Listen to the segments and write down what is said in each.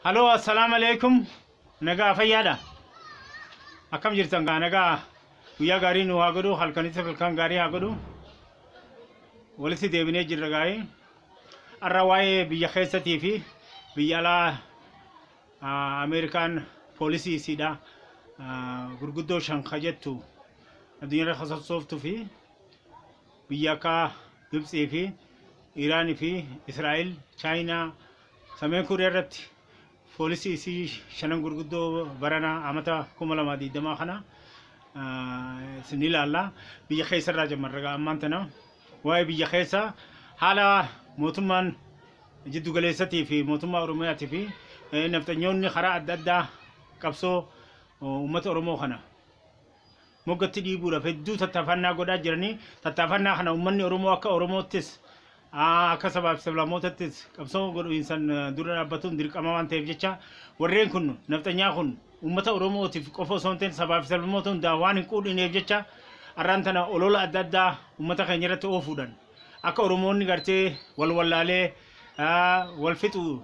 Hello, assalamu alaikum. Naga fayyada. Akam jirtan ga naga guyyaa gaarii nu haa godhu halkanis halkan gaarii haa godhu. Walitti deebinee jirra gaarii. Har'a waa'ee biyya keessatii fi biyya alaa Ameerikaan poolisii isiidha. Gurguddoo shan jettu addunyaa keessatti fi biyya akka Gibxii fi Iraan fi Israa'el, Chaayinaa, Sameen Kooriyaa irratti poolisii isii shanan gurguddoo barana amata 2020 kana ni ilaalla. Biyya keessa irraa jammarra ammaan tana waa'ee biyya keessa haala mootummaan jiddu galeessatii fi mootummaa Oromiyaatii fi naftanyoonni karaa adda addaa qabsoo uummata Oromoo kana moggatti dhiibuudhaaf hedduu tattaafannaa godhaa jiranii. Tattaafannaa kana uummanni Oromoo akka Oromoottis akka sabaaf sablammootattis qabsoo godhuinsan dura dhaabbatuun dirqama waan ta'eef jecha warreen kun naftanyaa kun uummata Oromootiif qofa osoo hin ta'in sabaaf sablammoota hundaa waan hin quudhineef jecha har'aan tana olola adda addaa uummata keenya irratti oofuudhaan akka Oromoonni gartee wal wallaalee wal fixu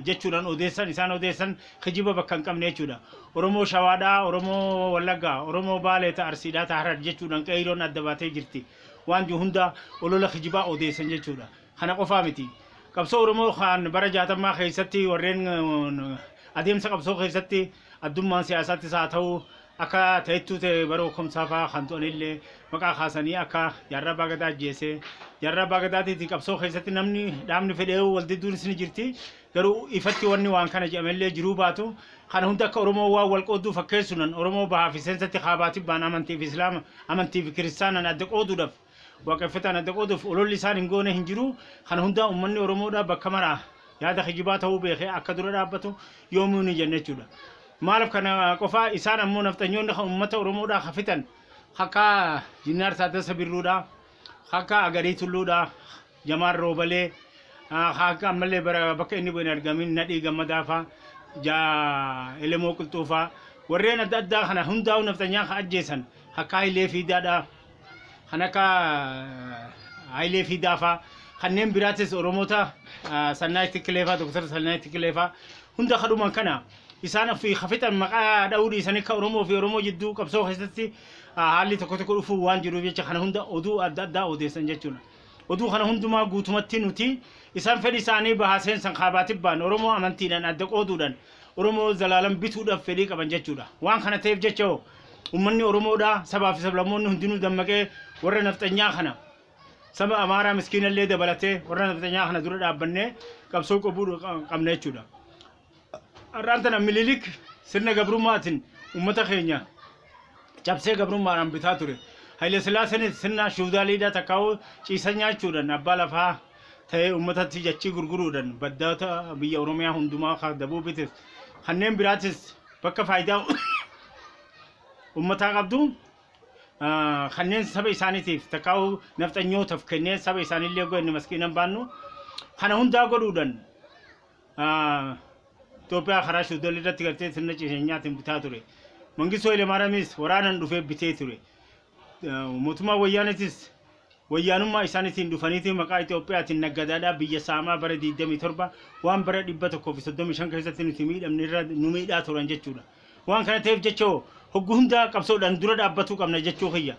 jechuudhaan odeessan isaan odeessan kijiba bakka hin qabne jechuudha. Oromoo Shawaadhaa, Oromoo Wallaggaa, Oromoo Baalee ta'a Arsiidhaa ta'a Harar jechuudhaan qeeyiroon adda baatee jirti. Waan hunda olola kijibaa odeessan jechuudha. Kana qofaa miti. Qabsoo Oromoo kan bara 60 keessatti warreen adeemsa qabsoo keessatti addummaan siyaasaattis haa ta'u akka ta'ettuu ta'e bara komsaafaa kan to'anillee maqaa kaasanii akka Jaarraa Baagadaa ajjeese. Jaarraa Baagadaatiif qabsoo keessatti namni dhaabni fedhee wal didduun ni jirti. Garuu ifatti wanni waan kana jedhamellee jiruu baatu kana hunda akka Oromoo waan wal qooduu fakkeessuun Oromoo bahaa fi seensatti kaabaatiif baan amantii fi Islaama amantii fi Kiristaanaan adda qooduudhaaf waaqeffataan adda qooduuf ololli isaan hin goone hin jiru. Kana hunda uummanni Oromoodhaa bakka maraa yaada kijibaa ta'uu beekee akka dura dhaabbatu yoomuu ni jenna jechuudha. Maaliif kana qofaa isaan ammoo naftanyoonni uummata Oromoodhaa hafitan akka Jinnaar Taaddasaa Birruudhaa, akka Agarii Tulluudhaa, Jamaal Roobalee, akka ammallee bakka inni bu'een argamin Nadhii Gammadaafaa, Elemoo Qilxuufaa warreen adda addaa kana hundaa'u naftanyaa ka ajjeesan akka Hayilee Fiidaadhaa, kan akka Hayilee Fiidaafaa kanneen biraatis Oromoota Sannaa Tikkileefaa, Dr. Sannaa Tikkileefaa hunda kadhuman kana isaan fi hafitan maqaa dha'uu dhiisanii akka Oromoo fi Oromoo jidduu qabsoo keessatti haalli tokko tokko dhufuu waan jiruuf jecha kana hunda oduu adda addaa odeessan jechuudha. Oduu kana hundumaa guutumatti nuti isaan fedhii isaanii bahaa seensan kaabaatiif baan Oromoo amantiidhaan adda qooduudhaan Oromoo zalaalan bituudhaaf fedhii qaban jechuudha. Waan kana ta'eef jecha uummanni Oromoodhaa sabaa fi sablammoonni hundinuu dammaqee warra naftanyaa kana saba Amaaraa miskiinallee dabalatee warra naftanyaa kana dura dhaabbannee qabsoo qobuu qabna jechuudha. Har'aan tana Minilik sirna gabrummaatiin uummata keenya cabsee gabrummaadhaan bitaa ture. Hayilee Sillaaseen sirna shuudaaliidhaa takkaa'uu ciisan nyaachuudhaan abbaa lafaa ta'ee uummatatti jachii gurguruudhaan baddaata biyya Oromiyaa hundumaa kan dabuubitis kanneen biraatis bakka faayidaa uummataa qabdu kanneen saba isaaniitiif takkaa'uu nafxanyootaaf kennee saba isaaniillee goone maskiinan baannu kana hundaa godhuudhaan Itoophiyaa karaa shuudaalii irratti gartee sirna ciisanyaatiin bitaa ture. Mangistuu Hayilemaariyaamis waraanaan dhufee bitee ture. Mootummaa Wayyaanetis wayyaanummaa isaaniitiin dhufaniiti maqaa Itoophiyaatiin naggadaadhaa biyya saamaa bara 27 waan bara 135 keessatti nuti miidhamne irra nu miidhaa turan jechuudha. Waan kana ta'eef jecha hogguu hundaa qabsoodhaan dura dhaabbatuu qabna jechuu kiyya.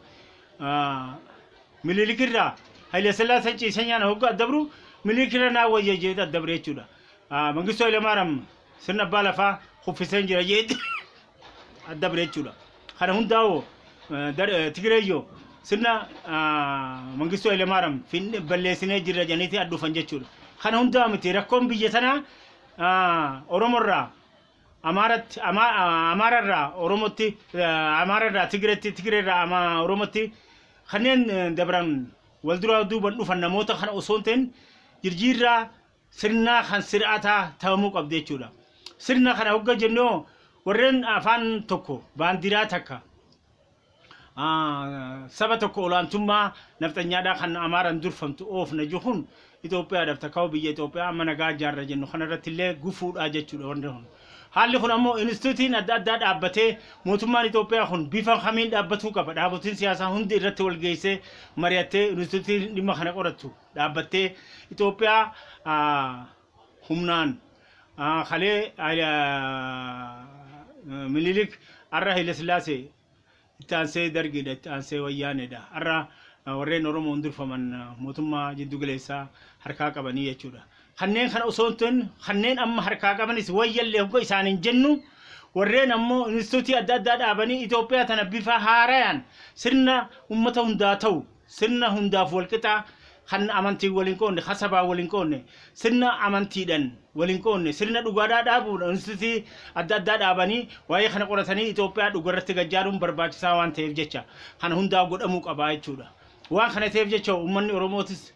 Minilik irraa Hayilee Sillaaseen ciisanyaan hoggaa dabru Minilik irra naa wayya jedhe dabre jechuudha. Mangistuu Hayilemaariyaam sirna abbaa lafaa kuffiseen jira jedhe dabre jechuudha. Kana hundaa'oo Tigireeyyoo sirna Mangistuu Hayilemaariyaam balleessinee jirra janiitii addufan jechuudha. Kana hundaa miti rakkoon biyya tanaa Oromoorraa Amaararraa Oromootti, Amaararraa Tigireetti, Tigireerraa Oromootti kanneen dabran wal duraa duuban dhufan namoota kana osoo hin ta'in jirjiirraa sirna kan sir'aataa ta'amuu qabdi jechuudha. Sirna kana hogga jennoo warreen afaan tokko baandiraa takka saba tokko olaantummaa naftanyaadhaa kan Amaaraan durfamtu oofna jechuun Itoophiyaadhaaf takkaa'u biyya Itoophiyaa amma nagaa jaarra jennu kanarratti illee gufuudhaa jechuudha wanti kun. Haalli kun ammoo instituutiin adda addaa dhaabbatee mootummaan Itoophiyaa kun bifa kamiin dhaabbatuu qaba. Dhaabbileen siyaasaa hundi irratti wal geessee mari'attee instituutiin dhimma kana qoratu dhaabbattee Itoophiyaa humnaan خلي مليلك أرى لسلاسي تانسي درجة تانسي ويانه ده أرى ورين أورومون در فمن موتما جدو جلسة حركة قبنية شورا خنين خن أصوتن خنين أما حركة قبني سويا اللي هو إنسان جنو ورين أمو نستوتي أداد أبني إثيوبيا تنبيفها هاريان سرنا أمتهم داتو سرنا هم دافول كتا خن أمانتي ولينكون خسبا ولينكون سرنا أمانتي دن ولينكون سرنا دوغادا دابو نستوتي أداد أبني وأي خن قرطاني إثيوبيا دوغرت تجارم برباج سوان تيفجتشا خن هم داغود أموك أباي شورا وان خن تيفجتشا أمني أوروموتس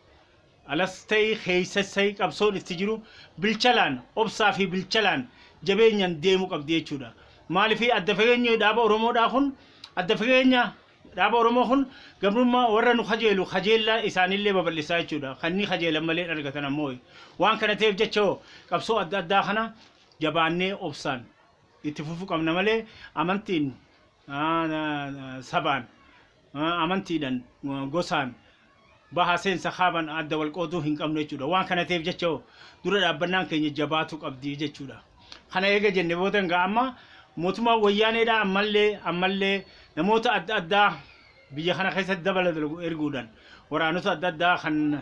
ألاستي خيسسي كابسون استجرو بالشلان أبصافي بالشلان جبينيان ديمو قبدي شورا مالي في الدفعيني دابا أورومو داخن الدفعيني دابا أورومو خن قبل ما ورنو خجيل لا إساني اللي ببلساي شورا خني خجيل مالي أرجعتنا موي وان كان تيفجتشو كابسو أداخنا جباني أبصان يتفوفو كم نمالي أمانتين سبان أمانتين غوسان بحسين سخابان أدى والقودو هنكم نجودا وان كان تيفجتشو دورا أبنان كني جباتو قبدي جتشودا خنا يجا جنبوتن غاما موتما ويانه دا أمالي نموت أدى بيجا خنا خيس الدبل إرجودان ورانو أدى خن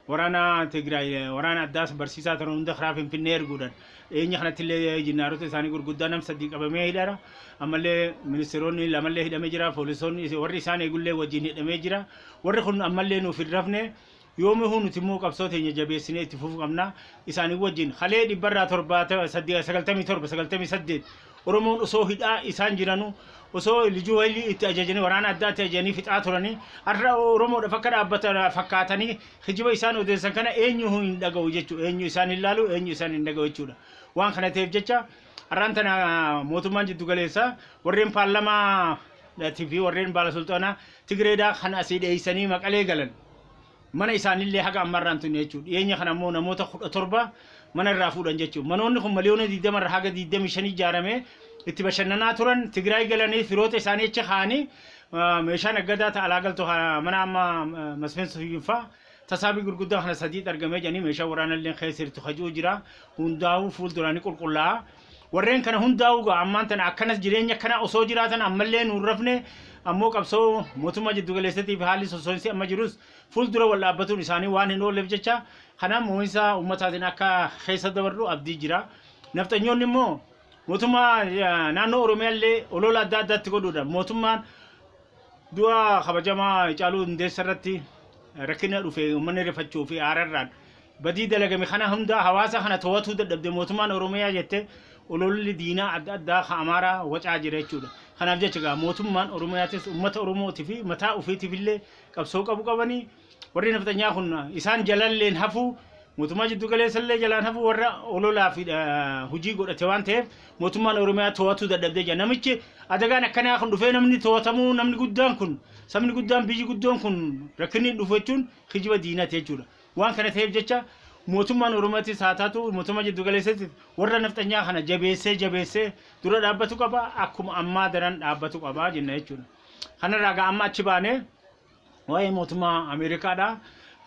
ورانا تجري ورانا أدى برسيسا ترون دخرافين في النير جودان إني خنا تلي جنارو تساني قدامنا صديق أبا ميهدارا أمالي منسروني لامالي هدا مجرا فولسوني وري ساني يقول لي وجيني هدا مجرا وري خن أمالي نو في الرفنة يومي هو نتمو كابسوت هني جابي سنة تفوف قمنا إساني وجين خليه دي برا تربات صديق سقلتمي ترب سقلتمي سدد أورومون أسوه هدا إسان جيرانو أسوه اللي جوا اللي إتأججني ورانا أدى تأججني في تعاطرني أرى أورومون فكر أبتر فكاتني خجوا إسان ودرسان كنا إنيو هو إندعو يجتو إنيو إسان اللالو إنيو إسان إندعو يجتولا وان خنا تيفجتشا أرانتنا موتمان جدو جلسة ورين بارلما تيفي ورين بالسلطانة تجريدا خنا سيد إساني مكالي قلن من إساني اللي حاجة أمران تنيجو يني خنا مونا موتا تربة من الرافود أنجتو منون مليون دي دم الحاجة دي دم شني جارمه اتباشننا تورن تجراي قلني ثروت إساني تخاني مشان قدرت على قل تو من أما مسفن سيفا تسابق الجودة خنا سديد أرجمه جاني مشا ورانا اللي خيسر تخجو جرا هنداو فول دوراني كلها ورين كنا هنداو عمان تنا أكنس جرينيا كنا أسوجرا تنا أملين ورفنه أموك أبسو موتما جدو جلستي في حالي سوسوسي أما جروس فول دورا ولا أبتو نساني وان هنو لفجتشا خنا مويسا أمتاتنا كا خيسة دورو أبدي جرا نفتنيون نمو موتما نانو أوروميا اللي أولولا داد تقولوا موتما دوا خبجما يجعلوا ندسرتي ركنا رفي ومن رفتشوا في عرران بدي دلقة مخنا هم دا حواسا خنا تواتو دب موتمان أوروميا جت ولول دينا أدا خامارا وجع جريتشوا خنا بجتشجع موتمان أوروميا تس أمة أورومو تفي متى أوفي تفي اللي كبسوك أبو كباني ورينا فتنيا خنا إنسان جلال لين هفو موتمان جدو قلة سلة جلال هفو ورا ولولا في هجي قد توان تف موتمان أوروميا تواتو دب دجا نمشي أدعانا كنا خن رفينا مني تواتمو نمني قدام كن سامني قدام بيجي قدام كن ركني رفتشون خجوا دينا تجورا وان كانت هيف جتة موتمان أوروماتي ساتاتو موتمان جدو قلة سات ورا نفتنيا خنا جبسة دورا دابتو كبا أكم أما دران دابتو كبا جنة يجورا خنا راجع أما تشبانه واي موتمان أمريكا دا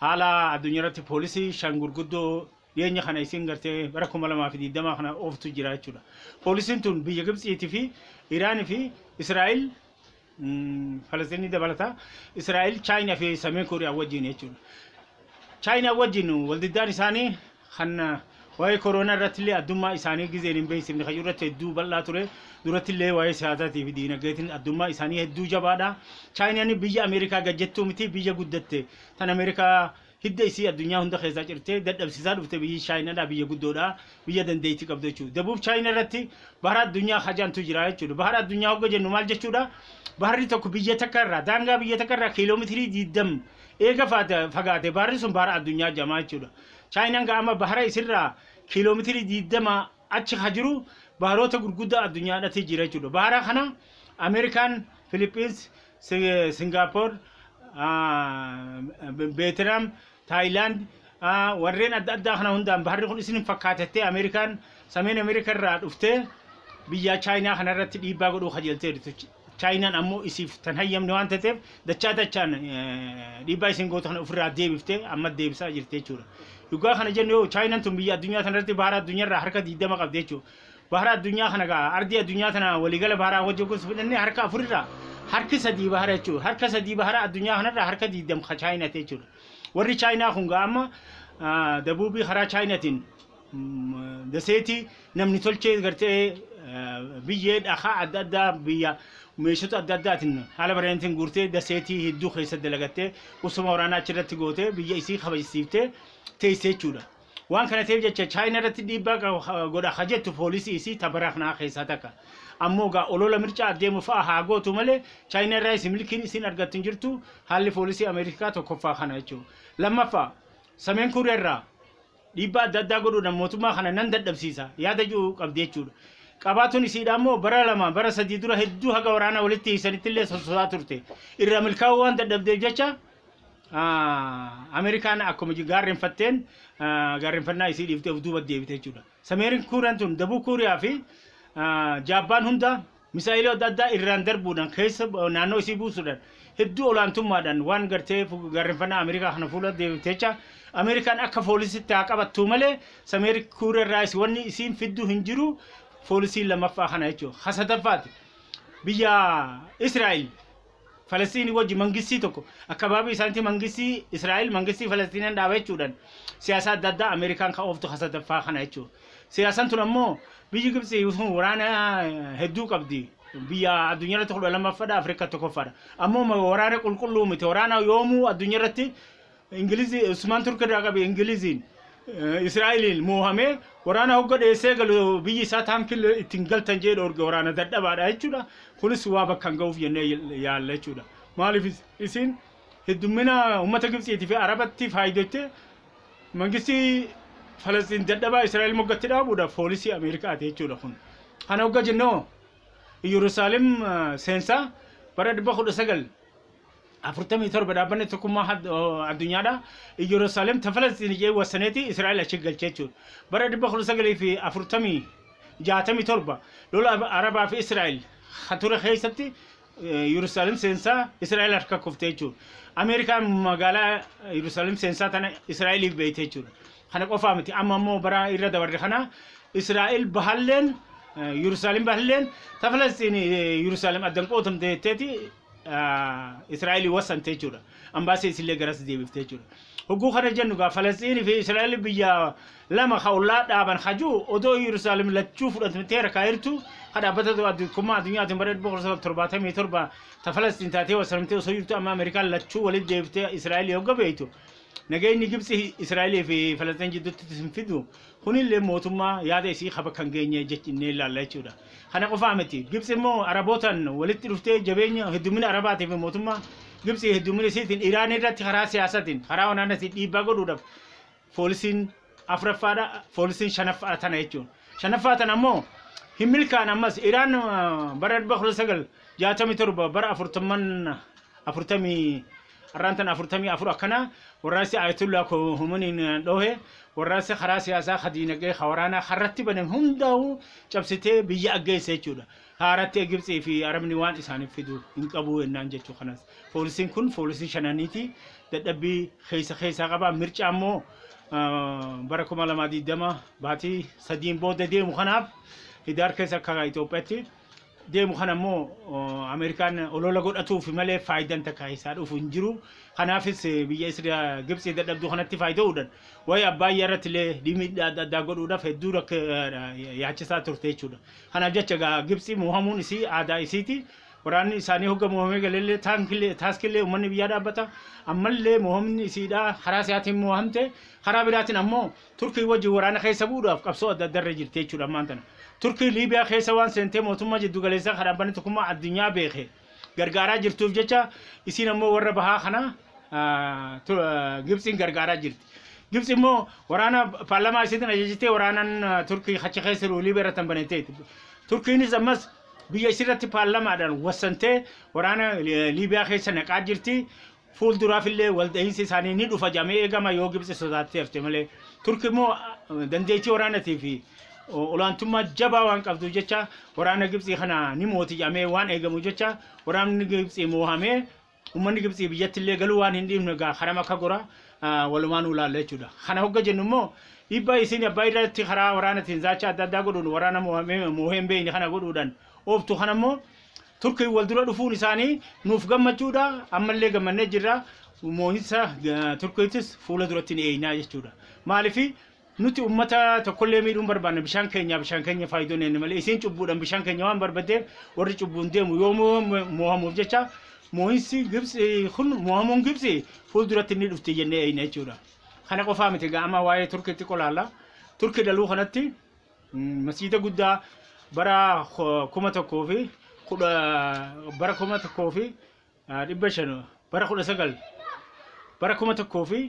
حالا الدنيا رتي بوليسي شانغور قدو يني خنا يسينغرتي بركم ولا ما في دي دما خنا أوفتو جرا يجورا بوليسين تون بيجيب سيتي في إيران في إسرائيل فلسطين دبلتا إسرائيل تشاينا في سمين كوريا وجين يجون تشاينا وجينو والددار إساني خنا وهي كورونا رتلي الدما إساني جزيرين بيس من خيورة تدو بلا ترى درتلي وهي سياسات في دينا قلتين الدما إساني هدو جبادا تشاينا ني بيجي أمريكا جتتو متي بيجي قدتة تان أمريكا هدا يسي الدنيا هندا خيزات إرتة دد بسيزار وفت بيجي تشاينا دا بيجي قدودا بيجي دنديتي كبدو شو دبوب تشاينا رتي بهرات الدنيا خجان تجراي شو بهرات الدنيا هو جن نمال جشودا بحري تكو بيجي تكرر دانغا بيجي تكرر كيلومتري جدًا إيجا فقاته بحري سون بحر الدنيا جماعة شودا چاينا أما بحري سرّا كيلومتري جدًا ما أتش خجرو بحرو تقول الدنيا نتيجة شودا بحر خنا أمريكان فيلبينز سنغافور فيتنام تايلاند ورين أدا خنا هندام بحري خن اسمه فقاته أمريكان سمين أمريكا رات أفته بيجي چاينا خنا رات يبغى قدو خجلته چاينا أمو إسيف تنهيم نوان تتب دچا دچان ديباي سنگو تخن أفراد ديب فته أما ديب ساجرته چورا Dhugaa kana jennu Chaayinaan tun biyya addunyaa tanarratti bahara addunyaarraa harka 20 qabdi jechuudha. Bahara addunyaa kana gaa ardii addunyaa tana waliigala bahara wajjin kun fudhannee harka 4 irraa harki 3 bahara jechuudha. Harka 3 bahara addunyaa kanarraa harka 20 ka Chaayinaa jechuudha. Warri Chaayinaa kun gaa amma dabuubii karaa Chaayinaatiin daseetii namni tolchee gartee biyyee dhahaa adda addaa biyya meeshota adda addaatiin haala bareedatiin guurtee daseetii hedduu keessa dalagattee usuma waraanaa achirratti gootee biyya isii kabajsiiftee teessee jechuudha. Waan kana ta'eef jecha Chaayinaa irratti dhiibbaa godha hajettu poolisii isii tabaraa kanaa keessaa takka. Ammoo gaa olola mircaa adeemu fa'a haa gootu malee Chaayinaa irraa isin milkiin isin argattu hin jirtu haalli poolisii Ameerikaa tokkoffaa kana jechuudha. Lammaffaa Sameen Kooriyaa irraa dhiibbaa adda addaa godhuudhaan mootummaa kana nan dadhabsiisa yaada jiru qabdi jechuudha. Qabaatuun isiidha ammoo bara 2 bara 3 dura hedduu haga waraana walitti hiisanitti illee sososaa turte. Irra milkaa'uu waan dadhabdeef jecha Ameerikaan akkuma gaarreenfatteen gaarreenfannaa isii dhiiftee of duuba deebite jechuudha. Sameen Kooriyaan tun Dabuu Kooriyaa fi Jaappaan hunda misaa'ilii adda addaa irraan darbuudhaan keessa naannoo isii buusuudhaan hedduu olaantummaadhaan waan gartee gaarreenfannaa Ameerikaa kana fuula deebite jecha Ameerikaan akka poolisiitti haa qabattu malee Sameen Kooriyaa irraa wanni isiin fidduu hin jiru poolisiin lammaffaa kana jechuudha. Hasadaffaati biyya Israa'el Falastiin wajji mangistii tokko akkabaabii isaaniitti mangistii Israa'el mangistii Falastiin dhaabaa jechuudhaan siyaasa adda addaa Ameerikaan ka ooftu hasadaffaa kana jechuudha. Siyaasaan tun ammoo biyyi Gibxi waraana hedduu qabdi. Biyya addunyaarratti 12ffaadha Afrikaa tokkoffaadha. Ammoo waraana qulqulluu miti waraana yoomuu addunyaarratti Ingilizii Usmaan Turkiirraa qabe Ingiliziin Israa'eliin moohamee waraana hogga dheessee galu biyyi isaa taankii ittiin galtan jedhe orga waraana dadhabaadha jechuudha. Kunis waa bakka hin ga'uuf jennee yaalla jechuudha. Maaliif isin heddummina uummata Gibxiitii fi Arabatti faayidattee mangistii Falastiin dadhabaa Israa'el moggatti dhaabuudhaaf poolisii Ameerikaati jechuudha kun. Kana hogga jennoo Yerusaalem seensaa bara 1947 dhaabbanni tokkummaa addunyaadha. Yerusaalem ta Falastiin jee wasaneeti Israa'el achi galchee jechuudha. Bara 1967 lola Arabaa fi Israa'el hatura keessatti Yerusaalem seensaa Israa'el harka kuftee jechuudha. Ameerikaan magaalaa Yerusaalem seensaa tana Israa'eliif beeyte jechuudha. Kana qofaa miti amma ammoo bara irra dabarre kana Israa'el bahalleen Yerusaalem bahalleen ta Falastiin Yerusaalem addan qootamte jettee Israa'el wasante jechuudha. Ambaasii isillee garas deebiftee jechuudha. Hogguu kana jennu gaa Falastiin fi Israa'el biyya lama hawlaa dhaaban hajuu odoo Yerusaalem lachuu fudhatamtee rakkaa'irtu dhaabbata tokkummaa addunyaatiin bara 1977 ta Falastiin taatee wasalamtee osoo jirtu amma Ameerikaan lachuu walitti deebiftee Israa'el hogga beeytu. Nageenyi Gibxi Israa'el fi Falastiin jidduutti fidu kunillee mootummaa yaada isii qaba kan geenye jechinee ilaalla jechuudha. Kana qofaa miti Gibxi immoo Arabootaan walitti dhuftee jabeenya heddumina Arabaatiif mootummaa Gibxi heddumina isiitiin Iraan irratti karaa siyaasaatiin karaa waraanaatiin dhiibbaa godhuudhaaf poolisiin afuraffaadha poolisiin shanaffaa tana jechuudha. Shanaffaa tana ammoo hin milkaan ammas Iraan bara 1967 bara 40 arrantan 44 akkana warraasi ayatullah ko humaniin dhohe warraasi karaa siyaasaa khadiinagee khawaraana harratti banan hundaa'u cabsitee biyya aggeessee jechuudha. Haaratti Gibxii fi Arabni waan isaaniif fidu hin qabu ennaan jechuu kanas. Poolisiin kun poolisii shananiiti dadhabbii keessa qaba mircaa ammoo bara 2020 baatii 3 booda deemu kanaaf hidaar keessa akka Itoophiyaatti deemu kana ammoo Ameerikaan olola godhatuuf malee faayidaan takka isaa dhufu hin jiru. Kanaafis biyya Israa'el Gibxii dadhabduu kanatti faayidaa'uudhaan waa'ee Abbaayyaa irratti illee dhimmiidhaa adda addaa godhuudhaaf hedduu yaachisaa turte jechuudha. Kanaaf jecha Gibxii moohamuun isii aadaa isiiti. Waraanni isaanii hogga mohamee galee taaskillee uummanni biyyaa dhaabbata. Ammallee moohamni isiidhaa karaa siyaatiin moohamte karaa biraatiin ammoo Turkii wajjin waraana keessa bu'uudhaaf qabsoo adda addaa irra jirti jechuudha ammaan tana. Turkii Liibiyaa keessa waan seentee mootummaa jiddu galeessaa kan dhaabbanni tokkummaa addunyaa beekee gargaaraa jirtuuf jecha isiin ammoo warra bahaa kana Gibxiin gargaaraa jirti. Gibxi immoo waraana paarlamaa isiitiin ajajjitee waraanaan Turkii achi keessa Liibiyaa irratti banatteetti. Turkiinis ammas biyya isirratti paarlamaadhaan wasantee waraana Liibiyaa keessa naqaa jirti. Fuulduraafillee walda'iinsi isaanii ni dhufa jamee eegama yoo Gibxi sodaattee hafte malee Turkii immoo dandeettii waraanatii fi olaantummaa jabaa waan qabdu jecha waraana Gibxii kana ni mooti jamee waan eegamu jecha waraanni Gibxii moohamee ummanni Gibxii biyyattillee galuu waan hin dhiibne gaa haram akka gora walumaan ulaalle jechuudha. Kana hogga jennu immoo dhibba isin abbaa irratti karaa waraanatiin zaacha adda addaa godhuun waraana mooheen beeyni kana godhuudhaan ooftu kana immoo Turkii wal dura dhufuun isaanii nuuf gammachuudha. Ammallee gammannee jirra. Moohinsa Turkiitis fuula duratti ni eeynaa jechuudha. Maaliif nuti ummata tokkollee miidhuun barbaanne bishaan keenya faayidoon inni malee isin cubbuudhaan bishaan keenya waan barbaadeef warri cubbuun deemu yoo moohamuuf jecha moohinsi Gibsi kun moohamuun Gibsi fuula duratti ni dhufti jennee eeyna jechuudha. Kana qofaa miti ga'ama waa'ee Turkiitti qolaalla. Turkii daluu kanatti masjiida guddaa bara 1100 bara 1100 dhibba shan bara 19 bara 1100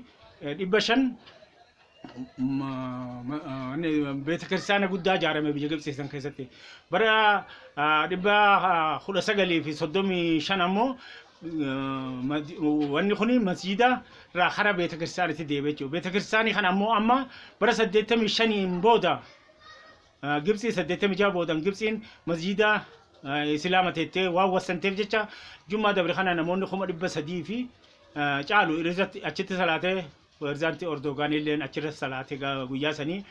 beeta kiristaana guddaa ijaarame biyya Gibsi san keessatti bara 1935 ammoo wanni kuni masjiida irraa hara beeta kiristaanitti deebi'e jechuudha. Beeta kiristaanii kana ammoo amma bara 85 booda Gibsi 86 booda Gibsiin masjiida Islaama teettee waan wasanteef jecha Jummaa dabre kana namoonni 300 fi caalu irratti achitti salaatee Warzaanti Ordogaan illeen achirratti salaatee guyyaa sanii.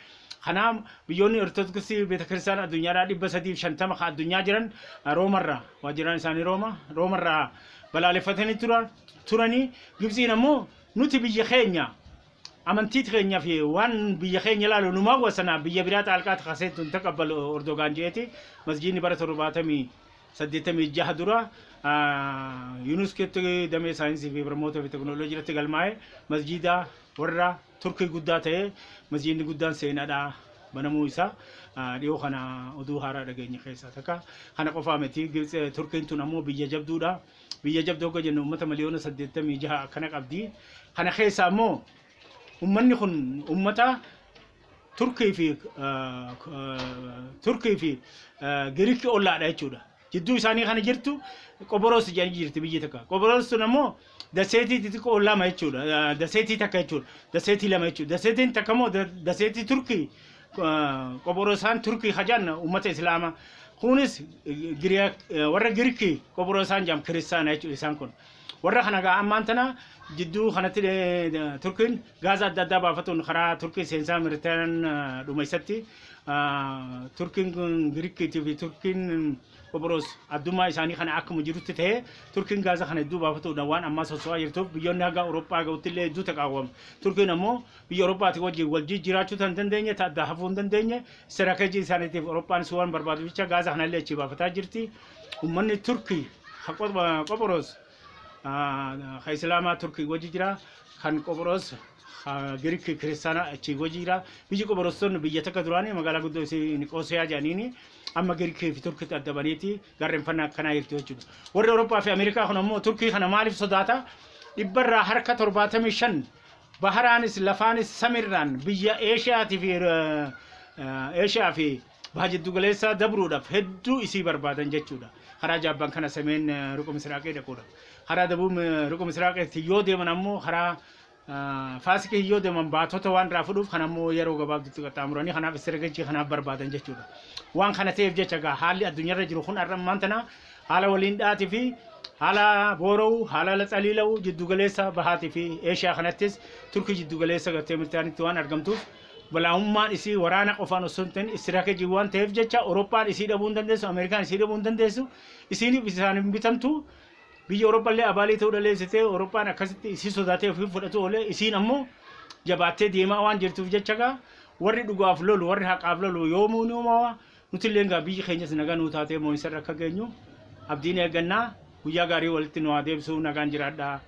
Kanaaf biyyoonni Ortodoksii beeta kiristaana addunyaadhaa 350 kan addunyaa jiran Roomarraa waajjiraan isaanii Roomarraa balaaleffatanii turanii Gibsiin ammoo nuti biyya keenya amantii keenya fi waan biyya keenya ilaalu numaa wasana biyya biraa xaalqaatti kaseetuun taqabbalu Ordogaan jeeti masjiidni bara 86 dura yuuniskootti damee saayinsii fi barnoota fi teknooloojii irratti galmaa'e masjiida warra Turkii guddaa ta'e masjiidni guddaan seenaadhaa banamuu isaa dhiyoo kana oduu haaraa dhageenya keessaa takka. Kana qofaa miti Turkiin tun ammoo biyya jabduudha. Biyya jabduu hogga jennu uummata miliyoona 86 akkana qabdi. Kana keessaa ammoo ummanni kun ummata Turkii fi Giriikii ollaadha jechuudha. Jidduu isaanii kana jirtu Qoboros jedhanii jirti biyyi takka. Qoboros sun ammoo daseetii xixiqqoo lama jechuudha. Daseetii takka jechuudha. Daseetii lama jechuudha. Daseetiin takka ammoo daseetii Turkii Qoborosaan Turkii hajaan ummata Islaamaa. Kunis warra Giriikii Qoborosaan jedhamu kiristaana jechuudha isaan kun. Warra kana ammaan tana jidduu kanatti Turkiin gaazaa adda addaa baafatuun karaa Turkii seensaa Miritaan dhumeessatti Turkiin Giriikiitii fi Turkiin Qoboros addummaa isaanii kana akkuma jirutti ta'ee Turkiin gaazaa kana hedduu baafatuudhaan waan ammaa soso'aa jirtuuf biyyoonni haga Awurooppaa ga'utti illee hedduu taqaawwamu. Turkiin ammoo biyya Awurooppaatii wajjin wal jiraachuu kan dandeenye ta'addaa hafuu hin dandeenye istiraatejii isaaniitiif Awurooppaanis waan barbaadu jecha gaazaa kana illee achi baafataa jirti. Uummanni Turkii Qoboros Islaamaa Turkii wajji jira kan Qoboros Giriikii kiristaana achi wajji jira. Biyyi Qoboros sun biyya takka duraanii magaalaa guddoo isii Niqoosiyaa jedhaniini amma Giriikii fi Turkiitti adda baneeti gaarreenfannaa akkanaa jirti jechuudha. Warri Awurooppaa fi Ameerikaa kun ammoo Turkii kana maaliif sodaata? Dhibbarraa harka 75 baharaanis lafaanis samirraan biyya Eeshiyaa fi baha jiddu galeessaa dabruudhaaf hedduu isii barbaadan jechuudha. Karaa Jaabbaan kana sameen ruqa misraaqee dhaquudha. Karaa dabuun ruqa misraaqeetti yoo deeman ammoo karaa Faasikii yoo deeman baatota waan irraa fudhuuf kan ammoo yeroo gabaabduutti qaxxaamuranii kanaaf istiraatejii kanaaf barbaadan jechuudha. Waan kana ta'eef jecha gaa haalli addunyaarra jiru kun arramaan tana haala waliin dhaatii fi haala boora'uu haala laxaliila'uu jiddugaleessa bahaatii fi Eeshiyaa kanattis Turkii jiddugaleessa gartee Miriitaanitti waan argamtuuf balaa'ummaan isii waraana qofaan osoo hin ta'in istiraatejii waan ta'eef jecha Awurooppaan isii dhabuu hin dandeessu Ameerikaan isii dhabuu hin dandeessu isiiniif isaan bitamtu biyya Awurooppaallee abaalii ta'uu dandeessitee Awurooppaan akkasitti isii sodaatee ofii fudhatu oolee isiin ammoo jabaattee deemaa waan jirtuuf jecha gaa warri dhugaaf lolu warri haqaaf lolu yoomuu ni uumamaa nuti illee gaa biyyi keenyas nagaa nuu taatee moo'insarra akka geenyu abdiin eeggannaa guyyaa gaarii walitti nu haa deebisuu nagaan jiraadhaa.